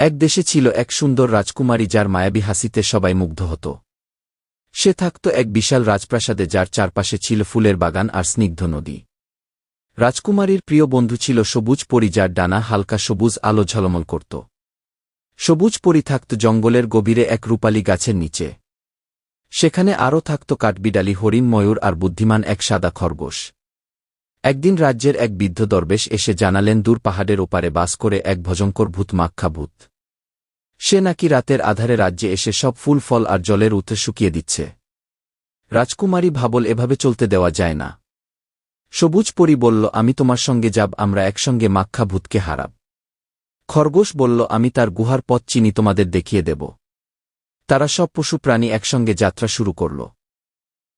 এক দেশে ছিল এক সুন্দর রাজকুমারী যার মায়াবী হাসিতে সবাই মুগ্ধ হতো। সে থাকত এক বিশাল রাজপ্রাসাদে যার চারপাশে ছিল ফুলের বাগান আর স্নিগ্ধ নদী। রাজকুমারীর প্রিয় বন্ধু ছিল সবুজ পরী, যার ডানা হালকা সবুজ আলো ঝলমল করত। সবুজ পরী থাকত জঙ্গলের গভীরে এক রূপালী গাছের নিচে। সেখানে আরও থাকত কাঠবিড়ালি, হরিণ, ময়ূর আর বুদ্ধিমান এক সাদা খরগোশ। একদিন রাজ্যের এক বৃদ্ধ দরবেশ এসে জানালেন দূর পাহাড়ের ওপারে বাস করে এক ভয়ঙ্কর ভূত, মাক্ষা ভূত। সে নাকি রাতের আধারে রাজ্যে এসে সব ফুল, ফল আর জলের উৎস শুকিয়ে দিচ্ছে। রাজকুমারী ভাবল, এভাবে চলতে দেওয়া যায় না। সবুজ পরী বলল, আমি তোমার সঙ্গে যাব, আমরা একসঙ্গে মাক্ষা ভূতকে হারাব। খরগোশ বলল, আমি তার গুহার পথ চিনি, তোমাদের দেখিয়ে দেব। তারা সব পশু প্রাণী একসঙ্গে যাত্রা শুরু করল।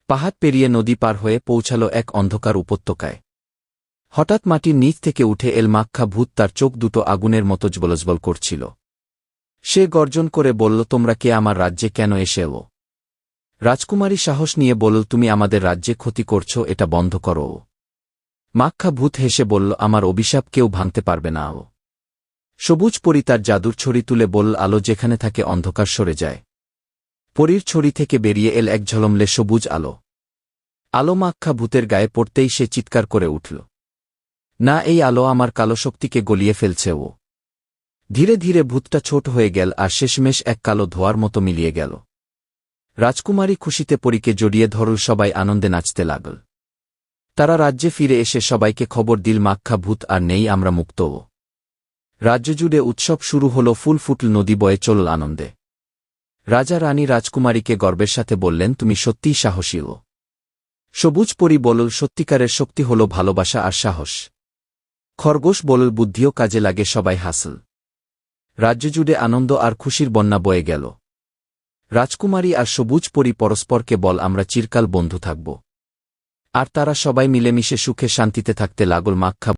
পাহাড় পেরিয়ে নদী পার হয়ে পৌঁছাল এক অন্ধকার উপত্যকায়। হঠাৎ মাটির নিচ থেকে উঠে এল মাক্ষা ভূত, তার চোখ দুটো আগুনের মতো জ্বলজ্বল করছিল। সে গর্জন করে বলল, তোমরা কে, আমার রাজ্যে কেন এসেও? রাজকুমারী সাহস নিয়ে বলল, তুমি আমাদের রাজ্যে ক্ষতি করছ, এটা বন্ধ করো। মাক্ষা ভূত হেসে বলল, আমার অভিশাপ কেউ ভাঙতে পারবে না। সবুজ পরী তার জাদুর ছড়ি তুলে বলল, আলো যেখানে থাকে অন্ধকার সরে যায়। পরীর ছড়ি থেকে বেরিয়ে এল এক ঝলমলে সবুজ আলো। আলো মাক্ষা ভূতের গায়ে পড়তেই সে চিৎকার করে উঠল, না, এই আলো আমার কালো শক্তিকে গলিয়ে ফেলছে। ধীরে ধীরে ভূতটা ছোট হয়ে গেল আর শেষমেশ এক কালো ধোঁয়ার মতো মিলিয়ে গেল। রাজকুমারী খুশিতে পরীকে জড়িয়ে ধরল, সবাই আনন্দে নাচতে লাগল। তারা রাজ্যে ফিরে এসে সবাইকে খবর দিল, মাক্ষা ভূত আর নেই, আমরা মুক্ত। রাজ্য জুড়ে উৎসব শুরু হল, ফুল ফুটল, নদী বয়ে চলল আনন্দে। রাজা রানী রাজকুমারীকে গর্বের সাথে বললেন, তুমি সত্যিই সাহসী। সবুজ পরী বলল, সত্যিকারের শক্তি হল ভালোবাসা আর সাহস। খরগোশ বলল, বুদ্ধিও কাজে লাগে। সবাই হাসল। রাজ্য জুড়ে আনন্দ আর খুশির বন্যা বয়ে গেল। রাজকুমারী আর সবুজ পরী পরস্পরকে বল, আমরা চিরকাল বন্ধু থাকব। আর তারা সবাই মিলেমিশে সুখে শান্তিতে থাকতে লাগল। মাক্ষা